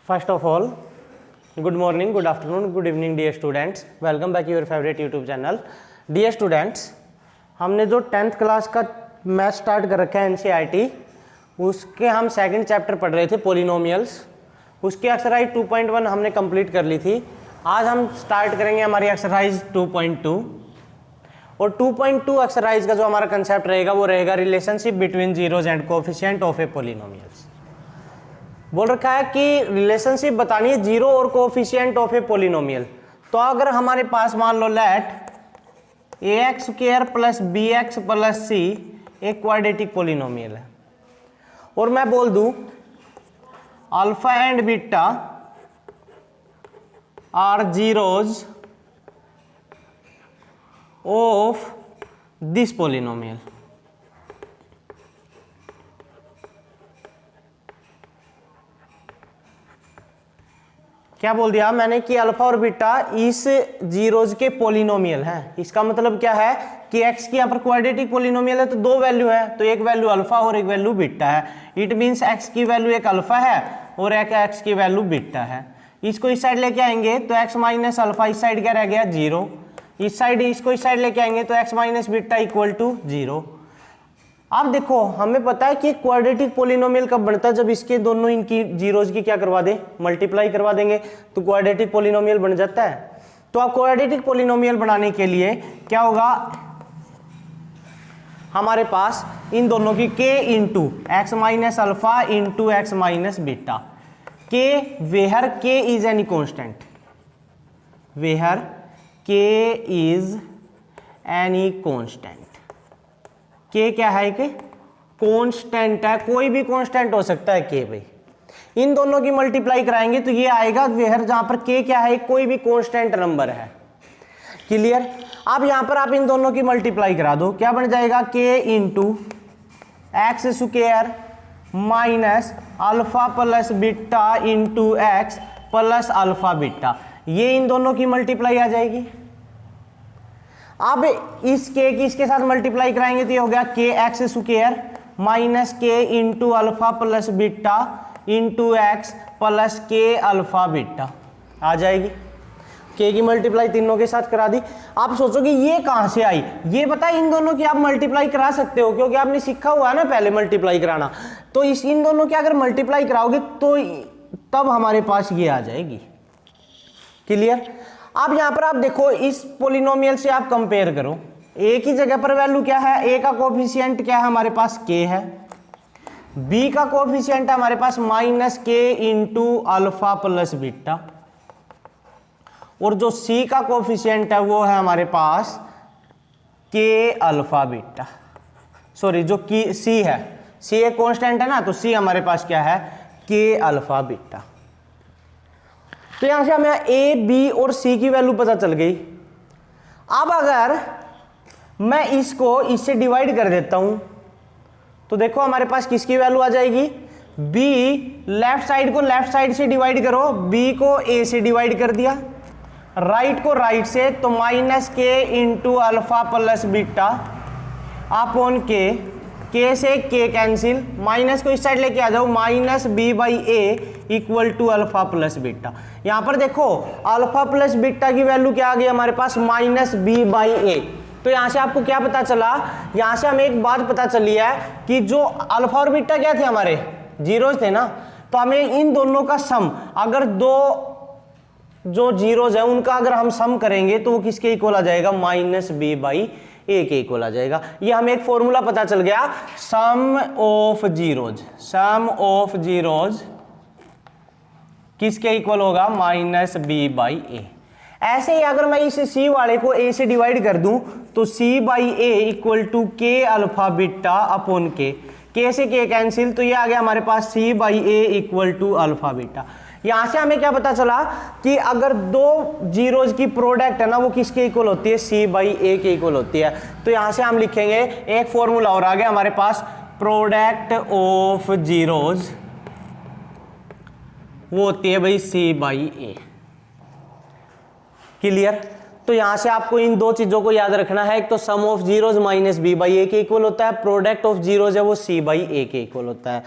First of all, good morning, good afternoon, good evening dear students. Welcome back to your favorite YouTube channel. Dear students, हमने जो 10th class का math start कर रखा है NCERT, उसके हम second chapter पढ़ रहे थे पोलिनोमियल्स. उसकी एक्सरसाइज 2.1 हमने कंप्लीट कर ली थी. आज हम स्टार्ट करेंगे हमारी एक्सरसाइज 2.2 और 2.2 एक्सरसाइज का जो हमारा कंसेप्ट रहेगा वो रहेगा relationship between zeros and coefficient of A polynomials. बोल रखा है कि रिलेशनशिप बतानी है जीरो और कोफिशिएंट ऑफ ए पोलिनोमियल. तो अगर हमारे पास मान लो let a x square plus b x plus c एक क्वाड्रेटिक पोलिनोमियल है और मैं बोल दूं alpha and beta are zeros of this polynomial. क्या बोल दिया मैंने कि अल्फा और बीटा इस जीरोज के पोलिनोमियल हैं. इसका मतलब क्या है कि एक्स की यहाँ पर क्वाड्रेटिक पोलिनोमियल है तो दो वैल्यू है, तो एक वैल्यू अल्फा और एक वैल्यू बीटा है. इट मींस एक्स की वैल्यू एक अल्फा है और एक एक्स की वैल्यू बीटा है. इसको इस साइड लेके आएंगे तो एक्स माइनस अल्फा इस साइड क्या रह गया जीरो. इस साइड इसको इस साइड लेके आएंगे तो x minus beta equal to zero. अब देखो हमें पता है कि क्वाड्रेटिक पोलिनोमियल कब बनता है जब इसके दोनों इनकी जीरोज की क्या करवा दे मल्टीप्लाई करवा देंगे तो क्वाड्रेटिक पोलिनोमियल बन जाता है. तो अब क्वाड्रेटिक पोलिनोमियल बनाने के लिए क्या होगा हमारे पास इन दोनों की k into x minus alpha into x minus beta. k where k is any constant, where k is any constant. K क्या है कि कांस्टेंट है, कोई भी कांस्टेंट हो सकता है के. भाई इन दोनों की मल्टीप्लाई कराएंगे तो ये आएगा वेयर जहां पर के क्या है कोई भी कांस्टेंट नंबर है. क्लियर. अब यहां पर आप इन दोनों की मल्टीप्लाई करा दो क्या बन जाएगा के into x square minus alpha plus beta into x plus alpha beta. ये इन दोनों की मल्टीप्लाई आ जाएगी. अब इस के की इसके साथ मल्टीप्लाई कराएंगे तो ये हो गया के एक्स स्क्वायर माइनस के into alpha plus beta into x plus के अल्फा बीटा आ जाएगी. के की मल्टीप्लाई तीनों के साथ करा दी. आप सोचोगे ये कहां से आई, ये पता है इन दोनों की आप मल्टीप्लाई करा सकते हो क्योंकि आपने सीखा हुआ है ना पहले मल्टीप्लाई कराना. तो इस इन दोनों की अगर मल्टीप्लाई कराओगे तो तब हमारे पास ये आ जाएगी. क्लियर. अब यहां पर आप देखो इस पोलिनोमियल से आप कंपेयर करो. ए की जगह पर वैल्यू क्या है, ए का कोफिशिएंट क्या है हमारे पास के है, बी का कोफिशिएंट है हमारे पास माइनस के इंटू अल्फा प्लस बीटा और जो सी का कोफिशिएंट है वो है हमारे पास के अल्फा बीटा. सॉरी जो की सी है, सी एक कांस्टेंट है ना तो सी हमारे पास क्या है के अल्फा बीटा. तो यहां से हमें ए बी और सी की वैल्यू पता चल गई. अब अगर मैं इसको इससे डिवाइड कर देता हूं तो देखो हमारे पास किसकी वैल्यू आ जाएगी बी. लेफ्ट साइड को लेफ्ट साइड से डिवाइड करो, बी को ए से डिवाइड कर दिया, राइट को राइट से तो माइनस के into alpha plus beta upon के से के कैंसिल, माइनस को इस साइड लेके आ जाओ minus b by a equal to alpha plus beta. यहां पर देखो अल्फा प्लस बीटा की वैल्यू क्या आ गई हमारे पास माइनस बी बाई ए. तो यहां से आपको क्या पता चला, यहां से हमें एक बात पता चली है कि जो अल्फा और बीटा क्या थे हमारे जीरोज थे ना, तो हमें इन दोनों का सम अगर दो जो जीरोज है उनका अगर हम सम करेंगे तो वो किसके इक्वल आ जाएगा माइनस बी बाई ए के इक्वल आ जाएगा. ये हमें एक फॉर्मूला पता चल गया sum of zeros. Sum of zeros किसके इक्वल होगा माइनस बी बाई ए. ऐसे ही अगर मैं इस सी वाले को ए से डिवाइड कर दूं तो c by a equal to के अल्फा बीटा अपॉन के से के कैंसिल तो ये आ गया हमारे पास c by a equal to alpha beta. यहां से हमें क्या पता चला कि अगर दो जीरोज की प्रोडक्ट है ना वो किसके इक्वल होती है सी बाई ए के इक्वल होती है. तो यहां से हम लिखेंगे एक फॉर्मूला और आ गया हमारे पास प्रोडक्ट ऑफ जीरोज वो होती है भाई सी बाई ए. क्लियर. तो यहां से आपको इन दो चीजों को याद रखना है, एक तो sum of zeros minus b by a के इक्वल होता है, प्रोडक्ट ऑफ जीरोज है वो सी बाई ए के इक्वल होता है.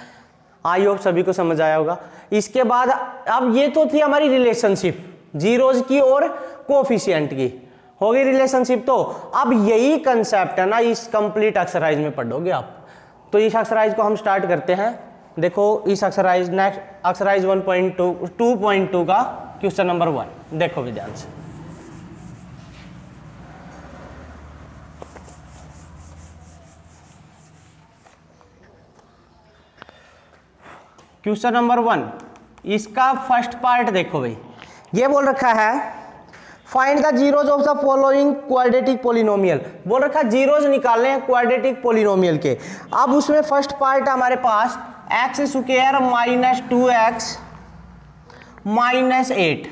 आई होप सभी को समझ आया होगा। इसके बाद अब ये तो थी हमारी रिलेशनशिप जीरोज की और कोफिशिएंट की, हो गई रिलेशनशिप। तो अब यही कंसेप्ट है ना इस कंप्लीट एक्सरसाइज में पढ़ोगे आप। तो इस एक्सरसाइज को हम स्टार्ट करते हैं। देखो इस एक्सरसाइज नेक्स्ट एक्सरसाइज 2.2 का क्वेश्चन नंबर 1 देखो भी ध्यान से। क्वेश्चन नंबर 1 इसका फर्स्ट पार्ट देखो भाई, ये बोल रखा है find the zeros of the following quadratic polynomial, बोल रखा है जीरोज निकालने हैं क्वाड्रेटिक पोलिनोमियल के। अब उसमें फर्स्ट पार्ट हमारे पास x square minus 2x minus 8।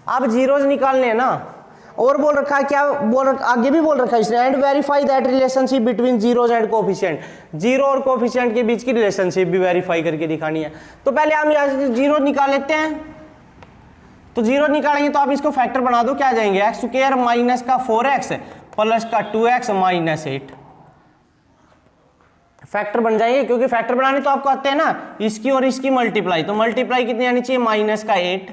अब जीरोज निकालने हैं ना, और बोल रखा है क्या बोल रखा, आगे भी बोल रखा है इसने and verify that relationship between zeros and coefficient, zero और कोफिशिएंट के बीच की रिलेशनशिप भी वेरीफाई करके दिखानी है। तो पहले हम यहाँ से जीरो निकाल लेते हैं। तो जीरो निकालेंगे तो आप इसको फैक्टर बना दो, क्या जाएंगे एक्स स्क्वायर माइनस का 4x प्लस का 2x माइनस 8 फैक्टर बन जाएंगे, क्योंकि फैक्टर बनाने तो आपको आते हैं ना, इसकी और इसकी मल्टीप्लाई। तो मल्टीप्लाई कितनी आनी चाहिए माइनस का 8,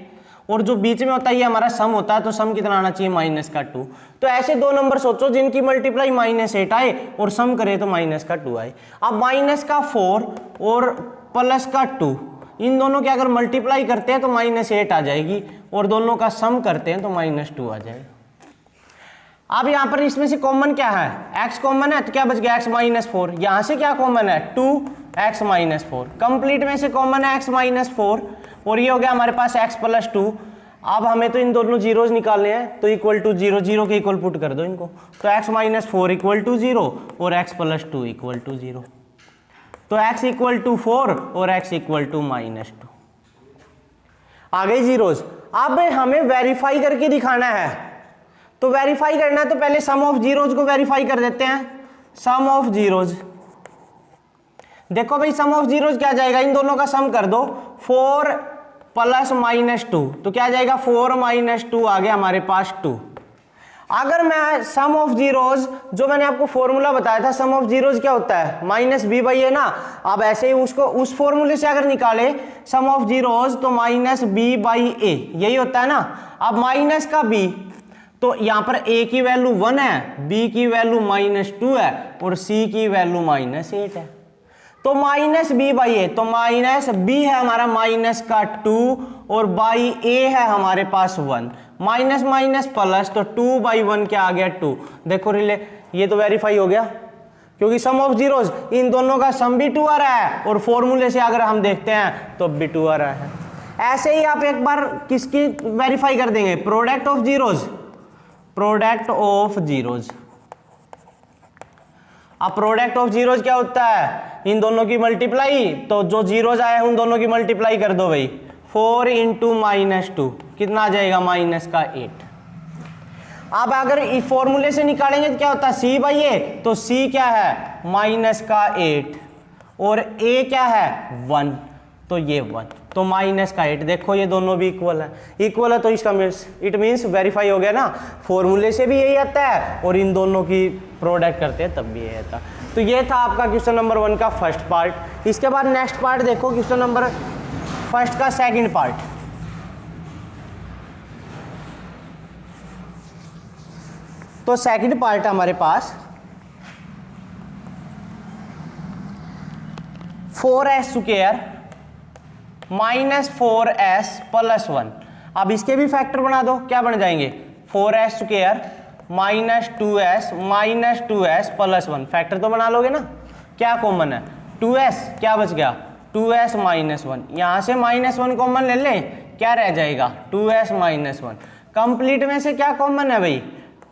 और जो बीच में होता है ये हमारा सम होता है, तो सम कितना आना चाहिए माइनस का 2। तो ऐसे दो नंबर सोचो जिनकी मल्टीप्लाई माइनस 8 आए और सम करे तो माइनस का 2 आए। अब माइनस का 4 और प्लस का 2 इन दोनों के अगर मल्टीप्लाई करते हैं तो माइनस 8 आ जाएगी, और दोनों का सम करते हैं तो माइनस 2 आ जाएगा। अब यहाँ पर इसमें से कॉमन क्या है, x कॉमन है, तो क्या बच गया x माइनस 4। यहाँ से क्या कॉमन है 2x माइनस 4, कंप्लीट में से कॉमन है x माइनस 4, और ये हो गया हमारे पास x प्लस 2। अब हमें तो इन दोनों जीरोज निकालने हैं, तो इक्वल टू 0 0 के इक्वल पुट कर दो इनको, तो x माइनस 4 इक्वल टू 0 और x प्लस 2 इक्वल टू 0। तो x इक्वल टू 4 और x इक्वल टू माइनस 2 आ गई जीरोज। अब हमें वेरीफाई करके दिखाना है, तो वेरीफाई करना है तो पहले सम ऑफ जीरोज को वेरीफाई कर देते हैं। सम ऑफ जीरोज, देखो भाई सम ऑफ जीरोज क्या जाएगा, इन दोनों का सम कर दो, 4 प्लस माइनस 2, तो क्या जाएगा 4 माइनस 2 आ गया हमारे पास 2। अगर मैं सम ऑफ जीरोज, जो मैंने आपको फॉर्मूला बताया था सम ऑफ जीरोज क्या होता है माइनस बी बाई ए ना, अब ऐसे ही उसको उस फॉर्मूले से अगर निकाले सम ऑफ जीरोज तो माइनस बी बाई ए यही होता है ना। अब माइनस का बी, तो यहाँ पर a की वैल्यू 1 है, b की वैल्यू माइनस 2 है और c की वैल्यू माइनस 8 है। तो माइनस बी बाई ए, तो माइनस बी है हमारा माइनस का 2 और बाई ए है हमारे पास 1, माइनस माइनस प्लस, तो 2 बाई 1 क्या आ गया 2। देखो रिले ये तो वेरीफाई हो गया, क्योंकि सम ऑफ जीरोज इन दोनों का सम भी 2 आ रहा है, और फॉर्मूले से अगर हम देखते हैं तो भी 2 आ रहा है। ऐसे ही आप एक बार किसकी वेरीफाई कर देंगे, product of zeros, product of zeros. अब प्रोडक्ट ऑफ जीरोज क्या होता है, इन दोनों की मल्टीप्लाई, तो जो जीरोज आए उन दोनों की मल्टीप्लाई कर दो भाई, 4 इंटू माइनस 2 कितना आ जाएगा माइनस का 8। अब अगर इस फॉर्मूले से निकालेंगे तो क्या होता है c बाई ए, तो c क्या है माइनस का 8 और a क्या है 1, तो ये 1, तो माइनस का 8। देखो ये दोनों भी इक्वल है, इक्वल है तो इसका मीन्स इट मीन्स वेरीफाई हो गया ना, फॉर्मूले से भी यही आता है और इन दोनों की प्रोडक्ट करते हैं तब भी यही आता है। तो ये था आपका क्वेश्चन नंबर 1 का फर्स्ट पार्ट। इसके बाद नेक्स्ट पार्ट देखो क्वेश्चन नंबर फर्स्ट का सेकंड पार्ट। तो सेकंड पार्ट हमारे पास 4s square minus 4s plus 1। अब इसके भी फैक्टर बना दो, क्या बन जाएंगे 4s square minus 2s plus 1, factor तो बना लोगे ना। क्या कॉमन है 2s, क्या बच गया 2s माइनस 1, यहाँ से माइनस 1 कॉमन ले लें, क्या रह जाएगा 2s माइनस 1। कंप्लीट में से क्या कॉमन है भाई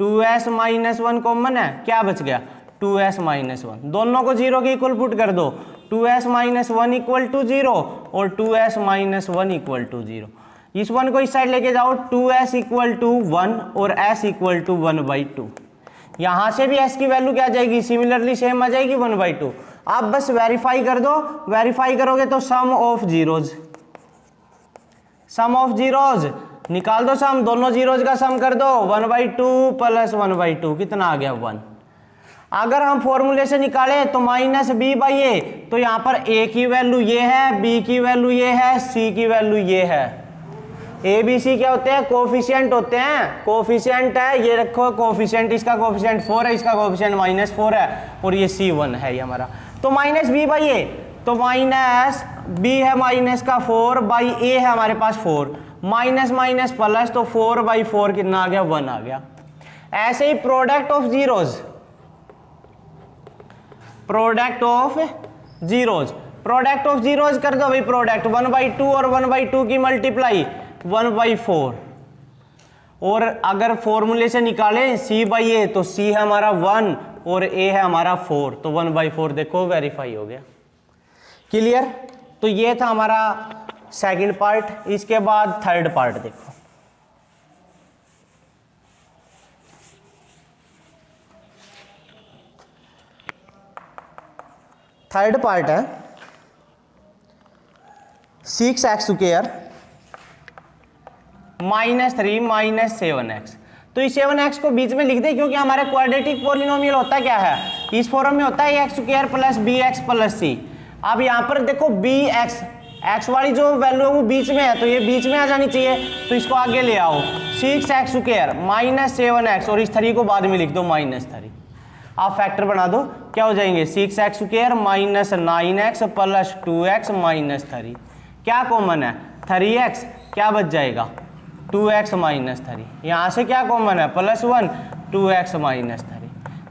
2s माइनस 1 कॉमन है, क्या बच गया 2s माइनस 1। दोनों को 0 के इक्वल पुट कर दो, 2s माइनस 1 इक्वल टू 0 और 2s माइनस 1 इक्वल टू 0। इस 1 को इस साइड लेके जाओ, 2s इक्वल टू 1 और s इक्वल टू 1/2। यहाँ से भी s की वैल्यू क्या आ जाएगी, सिमिलरली सेम आ जाएगी 1/2। आप बस वेरीफाई कर दो, वेरीफाई करोगे तो sum of zeros, sum of zeros निकाल दो, सम दोनों जीरोज का सम कर दो, 1/2 प्लस 1/2 कितना आ गया 1। अगर हम फॉर्मूले से निकालें तो माइनस बी बाई ए, तो यहाँ पर ए की वैल्यू ये है, बी की वैल्यू ये है, सी की वैल्यू ये है। ए बी सी क्या होते हैं? कोफिशिएंट होते हैं। कोफिशिएंट है, ये रखो कोफिशिएंट, इसका कोफिशिएंट 4 है, इसका कोफिशिएंट -4 है, और ये C1 है ये हमारा। तो माइनस बी बाई ए, तो माइनस बी है माइनस का 4 बाई ए है हमारे पास 4, माइनस माइनस प्लस, तो 4/4 कितना आ गया? 1 आ गया। ऐसे ही product of zeros, product of zeros, product of zeros कर दो भाई। प्रोडक्ट 1/2 और 1/2 की मल्टीप्लाई 1/4, और अगर फॉर्मूले से निकालें C बाई ए, तो C है हमारा 1 और A है हमारा 4, तो 1/4 देखो वेरीफाई हो गया। क्लियर? तो ये था हमारा सेकंड पार्ट। इसके बाद थर्ड पार्ट देखो। थर्ड पार्ट है 6x² -3 -7x। तो इस 7x को बीच में लिख दे, क्योंकि हमारे क्वाड्रेटिक पॉलिनोमियल होता क्या है? इस फॉर्म में होता है x² + bx + c। अब यहाँ पर देखो bx, x वाली जो वैल्यू है वो बीच में है, तो ये बीच में आ जानी चाहिए, तो इसको आगे ले आओ। 6x² -7x, और इस 3 को बाद में लिख दो -3। आप फैक्टर बना दो, क्या हो जाएंगे? 6x² -9x + 2x -3। क्या कॉमन है? 3x, क्या बच जाएगा? 2x -3। यहाँ से क्या कॉमन है? +1, 2x -3।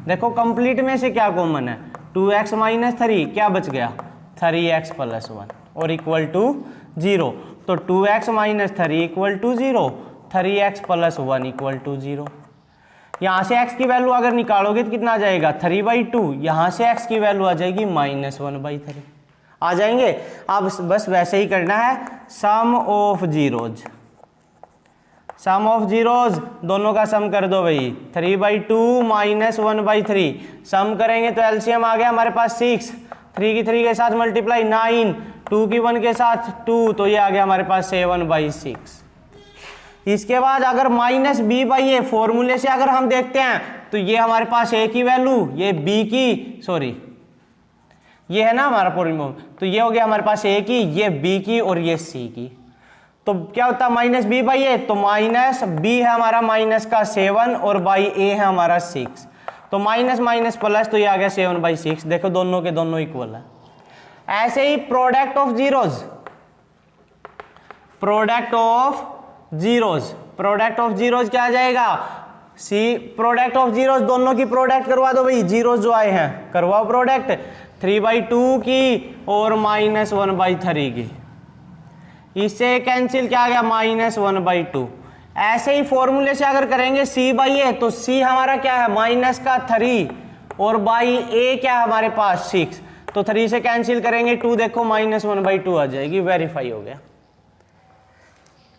देखो कंप्लीट में से क्या कॉमन है? 2x -3, क्या बच गया? 3x + 1 और इक्वल टू 0। तो 2x -3 = 0, 3x + 1 = 0। यहाँ से x की वैल्यू अगर निकालोगे तो कितना आ जाएगा? 3/2। यहाँ से x की वैल्यू आ जाएगी -1/3 आ जाएंगे। अब बस वैसे ही करना है। Sum of zeros, sum of zeros दोनों का सम कर दो भाई। 3/2 -1/3 सम करेंगे तो एलसीएम आ गया हमारे पास 6, 3 की 3 के साथ मल्टीप्लाई 9, 2 की 1 के साथ 2, तो ये आ गया हमारे पास 7/6। इसके बाद अगर -b/a फॉर्मूले से अगर हम देखते हैं तो ये हमारे पास a की वैल्यू, ये b की, सॉरी ये है ना हमारा पॉलिनोमियल, तो ये हो गया हमारे पास a की, ये b की और ये c की। तो क्या होता है -b/a? तो -b है हमारा -7 और बाई a है हमारा 6, तो माइनस माइनस प्लस, तो ये आ गया 7/6। देखो दोनों के दोनों इक्वल है। ऐसे ही product of zeros, product of zeros, product of zeros क्या आ जाएगा? प्रोडक्ट ऑफ जीरोज दोनों की प्रोडक्ट करवा दो भाई। जीरोज जो आए हैं करवाओ प्रोडक्ट, 3/2 की और -1/3 की। इससे कैंसिल क्या आ गया? -1/2। ऐसे ही फॉर्मूले से अगर करेंगे C/a, तो C हमारा क्या है? -3 और बाई a क्या है हमारे पास? 6, तो 3 से कैंसिल करेंगे 2, देखो -1/2 आ जाएगी। वेरीफाई हो गया।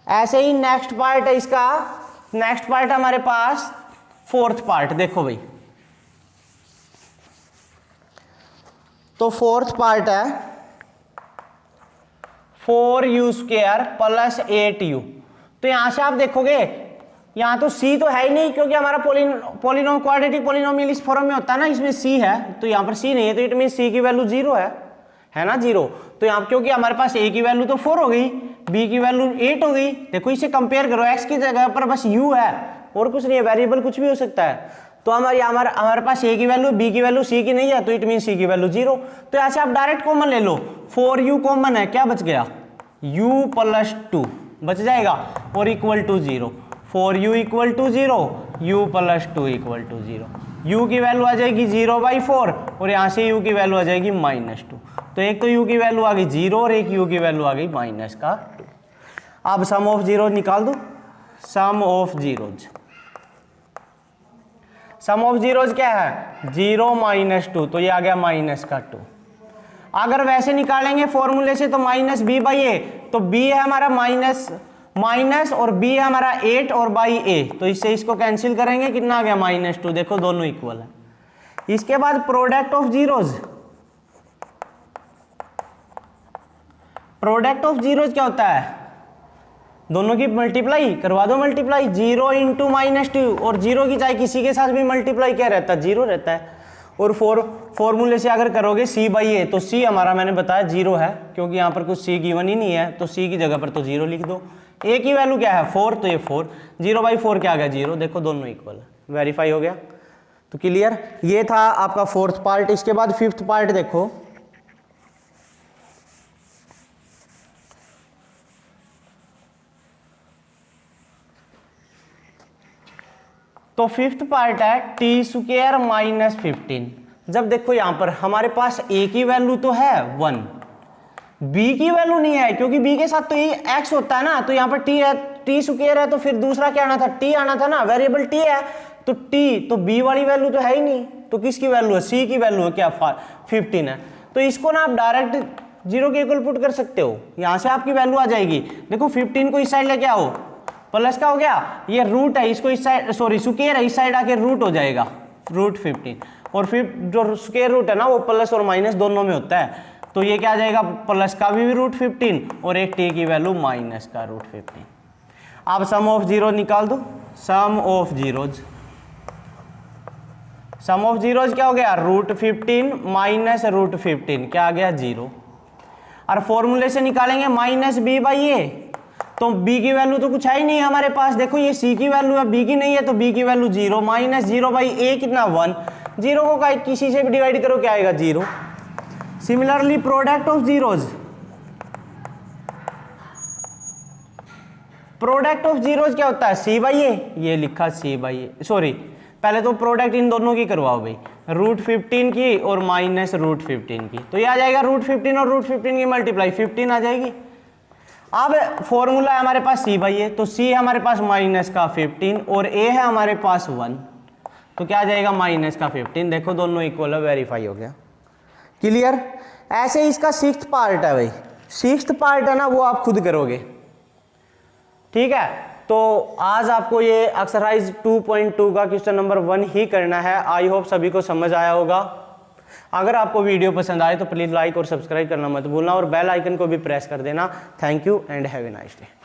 ऐसे ही नेक्स्ट पार्ट है इसका, नेक्स्ट पार्ट हमारे पास फोर्थ पार्ट। देखो भाई, तो फोर्थ पार्ट है 4u² + 8u। तो यहां से आप देखोगे यहां तो c तो है ही नहीं, क्योंकि हमारा पोलिनोम क्वाड्रेटिक पोलिनोमियल इस फॉर्म में होता है ना, इसमें c है, तो यहां पर c नहीं है, तो इट मीन c की वैल्यू 0 है ना, 0। तो यहाँ क्योंकि हमारे पास a की वैल्यू तो 4 हो गई, b की वैल्यू 8 हो गई। देखो इसे कंपेयर करो, x की जगह पर बस u है और कुछ नहीं है, वेरिएबल कुछ भी हो सकता है। तो हमारे पास a की वैल्यू, b की वैल्यू, c की नहीं है, तो इट मीन c की वैल्यू 0। तो यहाँ से आप डायरेक्ट कॉमन ले लो, 4u कॉमन है, क्या बच गया? u + 2 बच जाएगा और equal to 0। 4u = 0, u + 2 = 0। u की वैल्यू आ जाएगी 0/4 और यहाँ से u की वैल्यू आ जाएगी -2। तो एक तो u की वैल्यू आ गई 0 और एक u की वैल्यू आ गई -2। अब सम ऑफ जीरोज निकाल दो। Sum of zeros, sum of zeros क्या है? 0 - 2, तो ये आ गया -2। अगर वैसे निकालेंगे फॉर्मूले से तो -b/a, तो b है हमारा माइनस और b है हमारा 8 और बाई a, तो इससे इसको कैंसिल करेंगे, कितना आ गया? -2। देखो दोनों इक्वल है। इसके बाद product of zeros, product of zeros क्या होता है? दोनों की मल्टीप्लाई करवा दो, मल्टीप्लाई 0 × -2, और 0 की चाहे किसी के साथ भी मल्टीप्लाई क्या रहता है? 0 रहता है। और फॉर्मूले से अगर करोगे c बाई ए, तो c हमारा मैंने बताया 0 है, क्योंकि यहाँ पर कुछ c गिवन ही नहीं है, तो c की जगह पर तो 0 लिख दो। a की वैल्यू क्या है 4, तो ये 4, 0/4 क्या आ गया 0, देखो दोनों इक्वल है, वेरीफाई हो गया। तो क्लियर, ये था आपका फोर्थ पार्ट। इसके बाद फिफ्थ पार्ट देखो, तो फिफ्थ पार्ट है टी स्क्वायर माइनस 15। जब देखो यहां पर हमारे पास a की वैल्यू तो है 1, b की वैल्यू नहीं है, क्योंकि b के साथ तो ये x होता है ना, तो यहां पर t है, टी स्क्वायर है, तो फिर दूसरा क्या आना था, t आना था ना, वेरिएबल t है, तो t, तो b वाली वैल्यू तो है ही नहीं, तो किसकी वैल्यू है, c की वैल्यू है, क्या 15 है। तो इसको ना आप डायरेक्ट 0 के इक्वल पुट कर सकते हो, यहां से आपकी वैल्यू आ जाएगी। देखो 15 को इस साइड लेके आओ, प्लस का हो गया, ये रूट है, इसको इस साइड, सॉरी स्क्वायर है, इस साइड आके रूट हो जाएगा, रूट 15, और फिर जो स्क्वायर रूट है ना वो प्लस और माइनस दोनों में होता है, तो ये क्या आ जाएगा, प्लस का भी रूट 15 और एक t की वैल्यू माइनस का रूट 15। आप सम ऑफ जीरो निकाल दो, sum of zeros, sum of zeros क्या हो गया, रूट 15 माइनस रूट 15 क्या आ गया 0, और फॉर्मूले से निकालेंगे माइनस बी बाई ए, तो b की वैल्यू तो कुछ है ही नहीं हमारे पास, देखो ये c की वैल्यू है, b की नहीं है, तो b की वैल्यू 0, माइनस 0/a कितना 1, 0 को किसी से भी डिवाइड करो क्या आएगा 0। Similarly product of zeros, product of zeros क्या होता है c बाई ए, ये लिखा c बाई ए, सॉरी पहले तो प्रोडक्ट इन दोनों की करवाओ भाई, रूट 15 की और माइनस रूट 15 की, तो ये आ जाएगा रूट 15 और रूट 15 की मल्टीप्लाई 15 आ जाएगी। अब फॉर्मूला है हमारे पास c बाई ए, तो c है हमारे पास माइनस का 15 और a है हमारे पास 1, तो क्या आ जाएगा माइनस का 15, देखो दोनों इक्वल है, वेरीफाई हो गया। क्लियर, ऐसे इसका सिक्स्थ पार्ट है भाई, सिक्स्थ पार्ट है ना वो आप खुद करोगे, ठीक है। तो आज आपको ये एक्सरसाइज 2.2 का क्वेश्चन नंबर 1 ही करना है। आई होप सभी को समझ आया होगा। अगर आपको वीडियो पसंद आए तो प्लीज़ लाइक और सब्सक्राइब करना मत भूलना और बेल आइकन को भी प्रेस कर देना। Thank you and have a nice day.